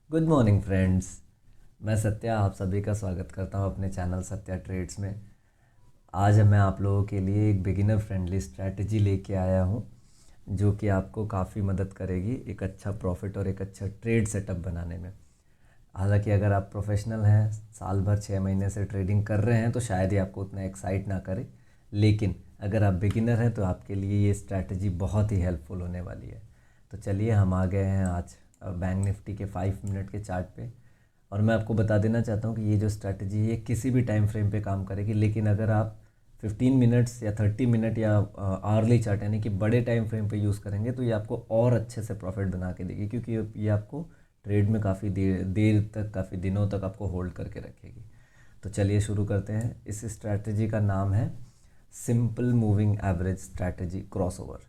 Good morning friends. मैं सत्या आप सभी का स्वागत करता हूं अपने चैनल सत्या ट्रेड्स में। आज मैं आप लोगों के लिए एक बिगिनर फ्रेंडली स्ट्रैटेजी लेके आया हूं जो कि आपको काफ़ी मदद करेगी एक अच्छा प्रॉफिट और एक अच्छा ट्रेड सेटअप बनाने में। हालांकि अगर आप प्रोफेशनल हैं, साल भर 6 महीने से ट्रेडिंग कर रहे हैं तो शायद ही आपको उतना एक्साइट ना करे, लेकिन अगर आप बिगिनर हैं तो आपके लिए ये स्ट्रैटेजी बहुत ही हेल्पफुल होने वाली है। तो चलिए हम आ गए हैं आज बैंक निफ्टी के 5 मिनट के चार्ट पे। और मैं आपको बता देना चाहता हूँ कि ये जो स्ट्रैटेजी है ये किसी भी टाइम फ्रेम पे काम करेगी, लेकिन अगर आप 15 मिनट्स या 30 मिनट या आवरली चार्ट यानी कि बड़े टाइम फ्रेम पे यूज़ करेंगे तो ये आपको और अच्छे से प्रॉफिट बना के देगी, क्योंकि ये आपको ट्रेड में काफ़ी देर देर तक, काफ़ी दिनों तक आपको होल्ड करके रखेगी। तो चलिए शुरू करते हैं। इस स्ट्रैटेजी का नाम है simple moving average strategy crossover.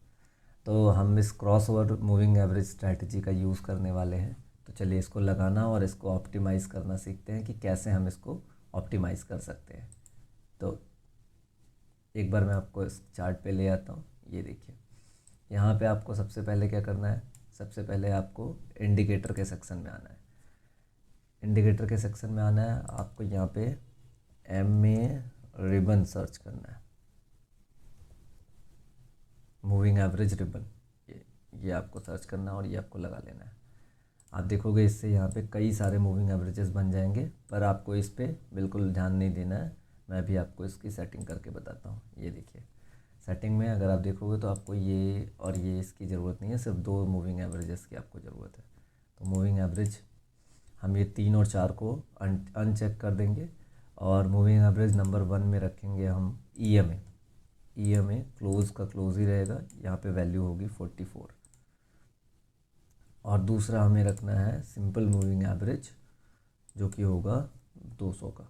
तो हम इस क्रॉसओवर मूविंग एवरेज स्ट्रैटेजी का यूज़ करने वाले हैं। तो चलिए इसको लगाना और इसको ऑप्टिमाइज़ करना सीखते हैं कि कैसे हम इसको ऑप्टिमाइज़ कर सकते हैं। तो एक बार मैं आपको इस चार्ट पे ले आता हूँ। ये देखिए, यहाँ पे आपको सबसे पहले क्या करना है, सबसे पहले आपको इंडिकेटर के सेक्शन में आना है। इंडिकेटर के सेक्शन में आना है, आपको यहाँ पे MA रिबन सर्च करना है, मूविंग एवरेज रिबन। ये आपको सर्च करना है और ये आपको लगा लेना है। आप देखोगे इससे यहाँ पे कई सारे मूविंग एवरेजेस बन जाएंगे, पर आपको इस पर बिल्कुल ध्यान नहीं देना है। मैं भी आपको इसकी सेटिंग करके बताता हूँ। ये देखिए, सेटिंग में अगर आप देखोगे तो आपको ये और ये इसकी ज़रूरत नहीं है, सिर्फ दो मूविंग एवरेजेस की आपको ज़रूरत है। तो मूविंग एवरेज हम ये 3 और 4 को अनचेक कर देंगे और मूविंग एवरेज नंबर 1 में रखेंगे हम EMA क्लोज़ का क्लोज ही रहेगा। यहाँ पे वैल्यू होगी 44। और दूसरा हमें रखना है सिंपल मूविंग एवरेज जो कि होगा 200 का।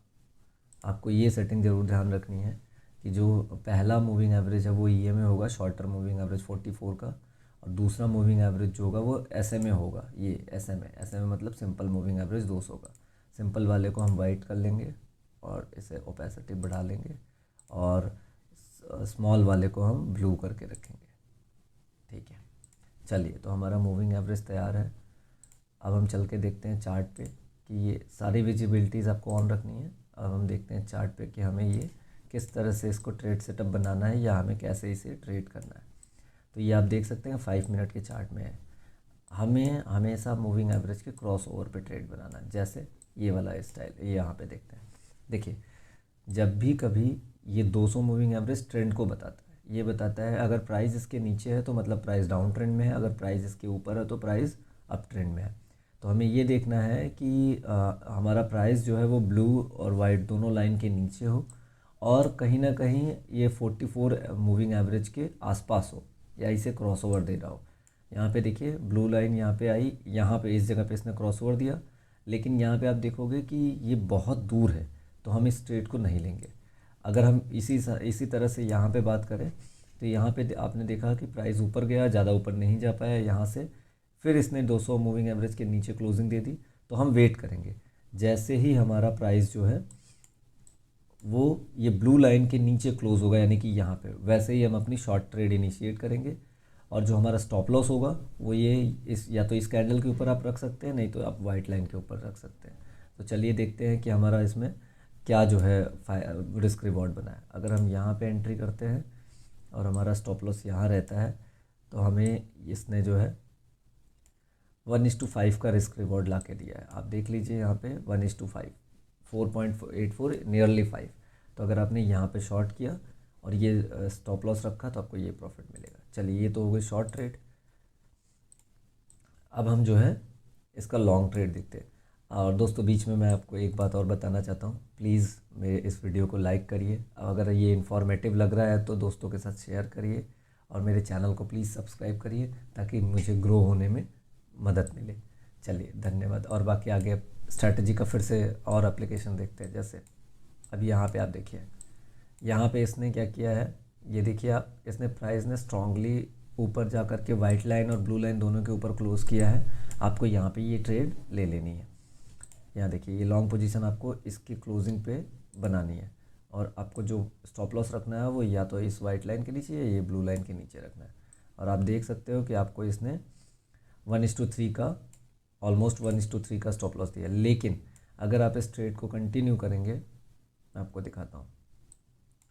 आपको ये सेटिंग ज़रूर ध्यान रखनी है कि जो पहला मूविंग एवरेज है वो EMA होगा, शॉर्ट टर्म मूविंग एवरेज 44 का, और दूसरा मूविंग एवरेज जो होगा वो SMA होगा। ये SMA मतलब सिंपल मूविंग एवरेज 200 का। सिंपल वाले को हम वाइट कर लेंगे और इसे ओपेसिटी बढ़ा लेंगे, और स्मॉल वाले को हम ब्लू करके रखेंगे। ठीक है, चलिए तो हमारा मूविंग एवरेज तैयार है। अब हम चल के देखते हैं चार्ट पे कि ये सारी विजिबिलिटीज़ आपको ऑन रखनी है। अब हम देखते हैं चार्ट पे कि हमें ये किस तरह से इसको ट्रेड सेटअप बनाना है या हमें कैसे इसे ट्रेड करना है। तो ये आप देख सकते हैं 5 मिनट के चार्ट में है। हमें हमेशा मूविंग एवरेज के क्रॉस ओवर पे ट्रेड बनाना है, जैसे ये वाला स्टाइल। ये यहाँ पे देखते हैं, देखिए जब भी कभी ये 200 मूविंग एवरेज ट्रेंड को बताता है। ये बताता है अगर प्राइस इसके नीचे है तो मतलब प्राइस डाउन ट्रेंड में है, अगर प्राइस इसके ऊपर है तो प्राइस अप ट्रेंड में है। तो हमें ये देखना है कि हमारा प्राइस जो है वो ब्लू और वाइट दोनों लाइन के नीचे हो, और कहीं ना कहीं ये 44 मूविंग एवरेज के आसपास हो, या इसे क्रॉस ओवर दे रहा हो। यहाँ पे देखिए ब्लू लाइन यहाँ पे आई, यहाँ पे इस जगह पे इसने क्रॉस ओवर दिया, लेकिन यहाँ पे आप देखोगे कि ये बहुत दूर है, तो हम इस ट्रेड को नहीं लेंगे। अगर हम इसी तरह से यहाँ पे बात करें तो यहाँ पे आपने देखा कि प्राइस ऊपर गया, ज़्यादा ऊपर नहीं जा पाया यहाँ से, फिर इसने 200 मूविंग एवरेज के नीचे क्लोजिंग दे दी। तो हम वेट करेंगे, जैसे ही हमारा प्राइस जो है वो ये ब्लू लाइन के नीचे क्लोज होगा, यानी कि यहाँ पे, वैसे ही हम अपनी शॉर्ट ट्रेड इनिशिएट करेंगे। और जो हमारा स्टॉप लॉस होगा वो ये इस या तो इस कैंडल के ऊपर आप रख सकते हैं, नहीं तो आप वाइट लाइन के ऊपर रख सकते हैं। तो चलिए देखते हैं कि हमारा इसमें क्या जो है रिस्क रिवॉर्ड बना है। अगर हम यहाँ पे एंट्री करते हैं और हमारा स्टॉप लॉस यहाँ रहता है, तो हमें इसने जो है 1:5 का रिस्क रिवॉर्ड ला के दिया है। आप देख लीजिए यहाँ पे 1:5, 4.84 नियरली 5। तो अगर आपने यहाँ पे शॉर्ट किया और ये स्टॉप लॉस रखा तो आपको ये प्रॉफिट मिलेगा। चलिए ये तो हो गई शॉर्ट ट्रेड। अब हम जो है इसका लॉन्ग ट्रेड देखते हैं। और दोस्तों बीच में मैं आपको एक बात और बताना चाहता हूँ, प्लीज़ मेरे इस वीडियो को लाइक करिए। अगर ये इन्फॉर्मेटिव लग रहा है तो दोस्तों के साथ शेयर करिए, और मेरे चैनल को प्लीज़ सब्सक्राइब करिए ताकि मुझे ग्रो होने में मदद मिले। चलिए धन्यवाद। और बाकी आगे स्ट्रैटेजी का फिर से और एप्लीकेशन देखते हैं। जैसे अब यहाँ पे आप देखिए, यहाँ पे इसने क्या किया है, ये देखिए आप, इसने प्राइस ने स्ट्रांगली ऊपर जा कर के वाइट लाइन और ब्लू लाइन दोनों के ऊपर क्लोज़ किया है। आपको यहाँ पे ये ट्रेड ले लेनी है। यहाँ देखिए ये लॉन्ग पोजीशन आपको इसकी क्लोजिंग पे बनानी है, और आपको जो स्टॉप लॉस रखना है वो या तो इस वाइट लाइन के नीचे या ये ब्लू लाइन के नीचे रखना है। और आप देख सकते हो कि आपको इसने 1:3 का ऑलमोस्ट 1:3 का स्टॉप लॉस दिया। लेकिन अगर आप इस ट्रेड को कंटिन्यू करेंगे, मैं आपको दिखाता हूँ,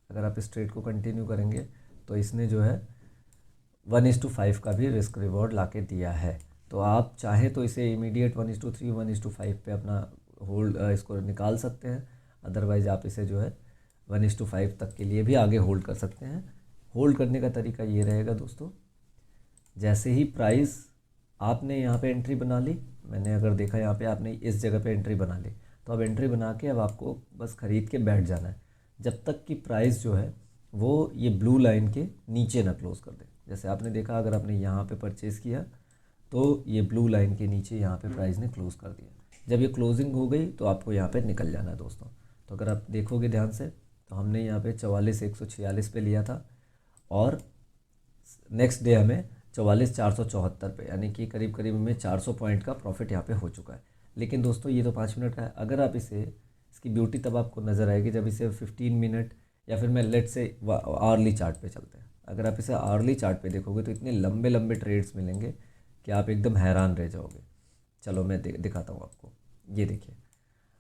अगर आप इस ट्रेड को कंटिन्यू करेंगे तो इसने जो है 1:5 का भी रिस्क रिवॉर्ड ला के दिया है। तो आप चाहे तो इसे इमीडिएट 1:3 1:5 पे अपना होल्ड इसको निकाल सकते हैं, अदरवाइज़ आप इसे जो है 1:5 तक के लिए भी आगे होल्ड कर सकते हैं। होल्ड करने का तरीका ये रहेगा दोस्तों, जैसे ही प्राइस आपने यहाँ पे एंट्री बना ली, मैंने अगर देखा यहाँ पे आपने इस जगह पे एंट्री बना ली, तो अब एंट्री बना के अब आपको बस ख़रीद के बैठ जाना है जब तक कि प्राइस जो है वो ये ब्लू लाइन के नीचे ना क्लोज़ कर दे। जैसे आपने देखा, अगर आपने यहाँ पे परचेज़ किया तो ये ब्लू लाइन के नीचे यहाँ पे प्राइस ने क्लोज़ कर दिया। जब ये क्लोजिंग हो गई तो आपको यहाँ पे निकल जाना है दोस्तों। तो अगर आप देखोगे ध्यान से, तो हमने यहाँ पे 44,146 पे लिया था और नेक्स्ट डे हमें 44,474 पे, यानी कि करीब करीब हमें 400 पॉइंट का प्रॉफिट यहाँ पे हो चुका है। लेकिन दोस्तों ये तो 5 मिनट का है। अगर आप इसे, इसकी ब्यूटी तब आपको नज़र आएगी जब इसे 15 मिनट या फिर मैं लेट से आवर्ली चार्ट पे चलते हैं। अगर आप इसे आवर्ली चार्ट पे देखोगे तो इतने लंबे लंबे ट्रेड्स मिलेंगे कि आप एकदम हैरान रह जाओगे। चलो मैं दिखाता हूँ आपको। ये देखिए,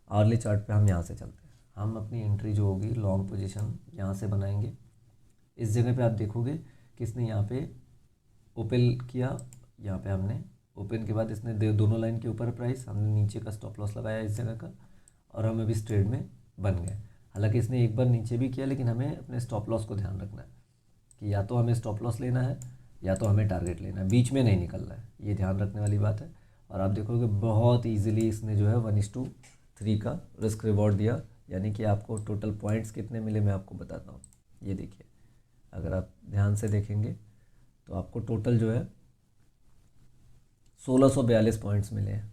आवर्ली चार्ट पे हम यहाँ से चलते हैं। हम अपनी एंट्री जो होगी लॉन्ग पोजीशन यहाँ से बनाएंगे। इस जगह पे आप देखोगे कि इसने यहाँ पे ओपन किया, यहाँ पे हमने ओपन के बाद इसने दोनों लाइन के ऊपर प्राइस, हमने नीचे का स्टॉप लॉस लगाया इस जगह का, और हम अभी इस ट्रेड में बन गए। हालांकि इसने एक बार नीचे भी किया, लेकिन हमें अपने स्टॉप लॉस को ध्यान रखना है कि या तो हमें स्टॉप लॉस लेना है या तो हमें टारगेट लेना है, बीच में नहीं निकलना है। ये ध्यान रखने वाली बात है। और आप देखोगे बहुत ईजिली इसने जो है 1:3 का रिस्क रिवॉर्ड दिया, यानी कि आपको टोटल पॉइंट्स कितने मिले मैं आपको बताता हूँ। ये देखिए, अगर आप ध्यान से देखेंगे तो आपको टोटल जो है 1642 पॉइंट्स मिले हैं।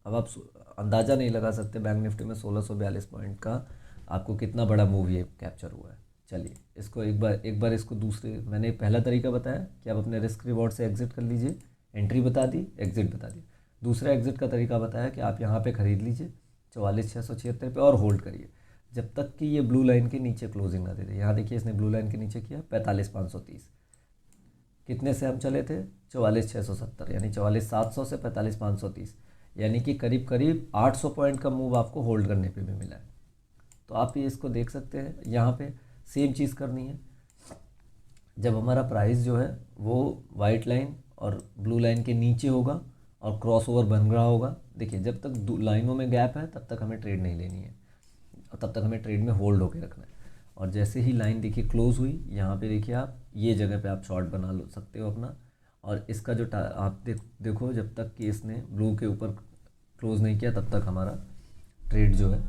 अब आप अंदाज़ा नहीं लगा सकते बैंक निफ्टी में 1642 पॉइंट का आपको कितना बड़ा मूव ये कैप्चर हुआ है। चलिए इसको एक बार इसको दूसरे, मैंने पहला तरीका बताया कि आप अपने रिस्क रिवॉर्ड से एग्जिट कर लीजिए, एंट्री बता दी, एग्जिट बता दी। दूसरा एग्जिट का तरीका बताया कि आप यहाँ पे ख़रीद लीजिए 44,676 पे और होल्ड करिए जब तक कि ये ब्लू लाइन के नीचे क्लोजिंग ना दे दे। यहाँ देखिए, इसने ब्लू लाइन के नीचे किया 45,530। कितने से हम चले थे? 44,670, यानी 44,700 से 45,530, यानी कि करीब करीब 800 पॉइंट का मूव आपको होल्ड करने पे भी मिला है। तो आप ये इसको देख सकते हैं। यहाँ पे सेम चीज़ करनी है। जब हमारा प्राइस जो है वो वाइट लाइन और ब्लू लाइन के नीचे होगा और क्रॉसओवर बन रहा होगा, देखिए जब तक लाइनों में गैप है तब तक हमें ट्रेड नहीं लेनी है, और तब तक हमें ट्रेड में होल्ड होकर रखना है। और जैसे ही लाइन देखिए क्लोज़ हुई, यहाँ पे देखिए आप ये जगह पे आप शॉर्ट बना लो सकते हो अपना। और इसका जो आप देखो, जब तक कि इसने ब्लू के ऊपर क्लोज़ नहीं किया तब तक हमारा ट्रेड जो है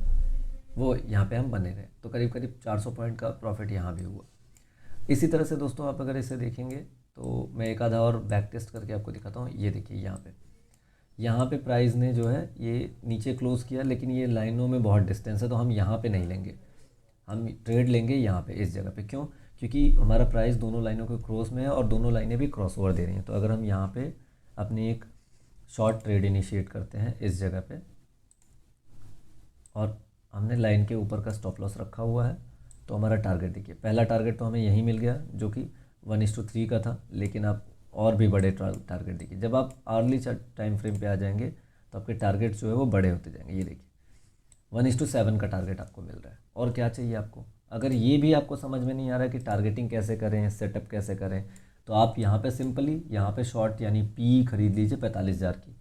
वो यहाँ पे हम बने रहे। तो करीब करीब 400 पॉइंट का प्रॉफिट यहाँ भी हुआ। इसी तरह से दोस्तों आप अगर इसे देखेंगे तो मैं एक आधा और बैक टेस्ट करके आपको दिखाता हूँ। ये देखिए, यहाँ पे प्राइस ने जो है ये नीचे क्लोज़ किया, लेकिन ये लाइनों में बहुत डिस्टेंस है, तो हम यहाँ पे नहीं लेंगे, हम ट्रेड लेंगे यहाँ पे इस जगह पे। क्यों? क्योंकि हमारा प्राइस दोनों लाइनों के क्रॉस में है और दोनों लाइनें भी क्रॉस ओवर दे रही हैं। तो अगर हम यहाँ पे अपनी एक शॉर्ट ट्रेड इनिशिएट करते हैं इस जगह पे, और हमने लाइन के ऊपर का स्टॉप लॉस रखा हुआ है, तो हमारा टारगेट देखिए, पहला टारगेट तो हमें यहीं मिल गया जो कि 1:3 का था। लेकिन आप और भी बड़े टारगेट देखिए, जब आप अर्ली टाइम फ्रेम पे आ जाएंगे तो आपके टारगेट जो है वो बड़े होते जाएंगे। ये देखिए 1:7 का टारगेट आपको मिल रहा है। और क्या चाहिए आपको? अगर ये भी आपको समझ में नहीं आ रहा है कि टारगेटिंग कैसे करें, सेटअप कैसे करें, तो आप यहाँ पे सिंपली यहाँ पे शॉर्ट यानी पी खरीद लीजिए 45,000 की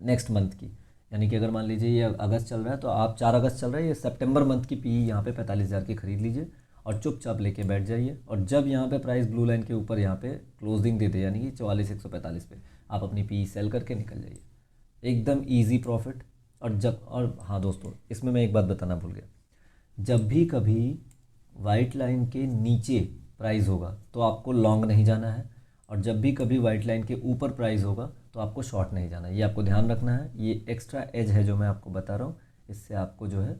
नेक्स्ट मंथ की। यानी कि अगर मान लीजिए ये अगस्त चल रहा है तो आप 4 अगस्त चल रहा है, ये सितंबर मंथ की पी यहाँ पे 45,000 की खरीद लीजिए और चुपचाप लेके बैठ जाइए। और जब यहाँ पे प्राइस ब्लू लाइन के ऊपर यहाँ पे क्लोजिंग दे दे, यानी कि 44,145 पे, आप अपनी पी सेल करके निकल जाइए, एकदम ईजी प्रॉफिट। और हाँ दोस्तों, इसमें मैं एक बात बताना भूल गया, जब भी कभी वाइट लाइन के नीचे प्राइस होगा तो आपको लॉन्ग नहीं जाना है, और जब भी कभी वाइट लाइन के ऊपर प्राइस होगा तो आपको शॉर्ट नहीं जाना है। ये आपको ध्यान रखना है। ये एक्स्ट्रा एज है जो मैं आपको बता रहा हूँ, इससे आपको जो है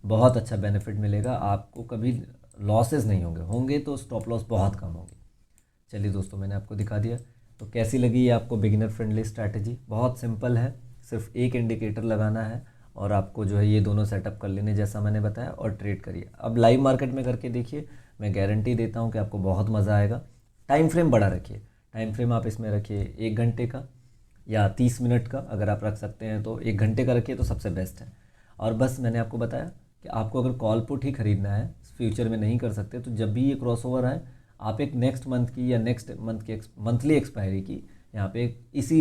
बहुत अच्छा बेनिफिट मिलेगा। आपको कभी लॉसेस नहीं होंगे तो स्टॉप लॉस बहुत कम होगी। चलिए दोस्तों, मैंने आपको दिखा दिया। तो कैसी लगी ये आपको बिगिनर फ्रेंडली स्ट्रैटेजी? बहुत सिंपल है, सिर्फ एक इंडिकेटर लगाना है और आपको जो है ये दोनों सेटअप कर लेने जैसा मैंने बताया, और ट्रेड करिए। अब लाइव मार्केट में करके देखिए, मैं गारंटी देता हूँ कि आपको बहुत मज़ा आएगा। टाइम फ्रेम बड़ा रखिए, टाइम फ्रेम आप इसमें रखिए 1 घंटे का, या 30 मिनट का अगर आप रख सकते हैं तो 1 घंटे का रखिए तो सबसे बेस्ट है। और बस मैंने आपको बताया कि आपको अगर कॉल पुट ही ख़रीदना है, फ्यूचर में नहीं कर सकते, तो जब भी ये क्रॉसओवर आए आप एक नेक्स्ट मंथ की या नेक्स्ट मंथ की मंथली एक्सपायरी की यहाँ पे इसी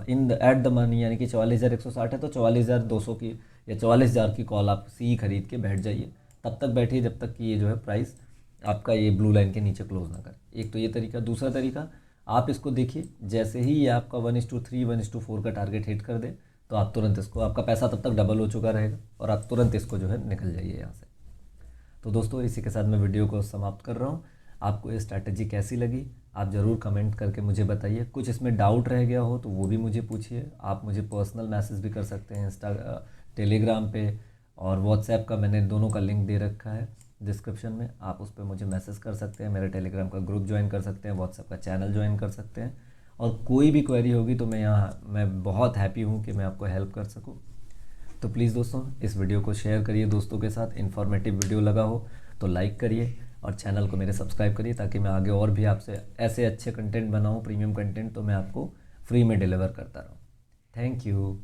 in the at the money यानी कि 44,160 है तो 44,200 की या 44,000 की कॉल आप सी खरीद के बैठ जाइए। तब तक बैठिए जब तक कि ये जो है प्राइस आपका ये ब्लू लाइन के नीचे क्लोज ना करे। एक तो ये तरीका। दूसरा तरीका, आप इसको देखिए, जैसे ही ये आपका 1:3 1:4 का टारगेट हिट कर दे तो आप तुरंत इसको, आपका पैसा तब तक डबल हो चुका रहेगा और आप तुरंत इसको जो है निकल जाइए यहाँ से। तो दोस्तों इसी के साथ मैं वीडियो को समाप्त कर रहा हूँ। आपको ये स्ट्रैटेजी कैसी लगी आप ज़रूर कमेंट करके मुझे बताइए। कुछ इसमें डाउट रह गया हो तो वो भी मुझे पूछिए। आप मुझे पर्सनल मैसेज भी कर सकते हैं टेलीग्राम पे, और व्हाट्सएप का मैंने दोनों का लिंक दे रखा है डिस्क्रिप्शन में। आप उस पर मुझे मैसेज कर सकते हैं, मेरे टेलीग्राम का ग्रुप ज्वाइन कर सकते हैं, व्हाट्सएप का चैनल ज्वाइन कर सकते हैं। और कोई भी क्वेरी होगी तो मैं बहुत हैप्पी हूँ कि मैं आपको हेल्प कर सकूँ। तो प्लीज़ दोस्तों इस वीडियो को शेयर करिए दोस्तों के साथ। इन्फॉर्मेटिव वीडियो लगा हो तो लाइक करिए और चैनल को मेरे सब्सक्राइब करिए, ताकि मैं आगे और भी आपसे ऐसे अच्छे कंटेंट बनाऊँ, प्रीमियम कंटेंट, तो मैं आपको फ्री में डिलीवर करता रहूँ। Thank you.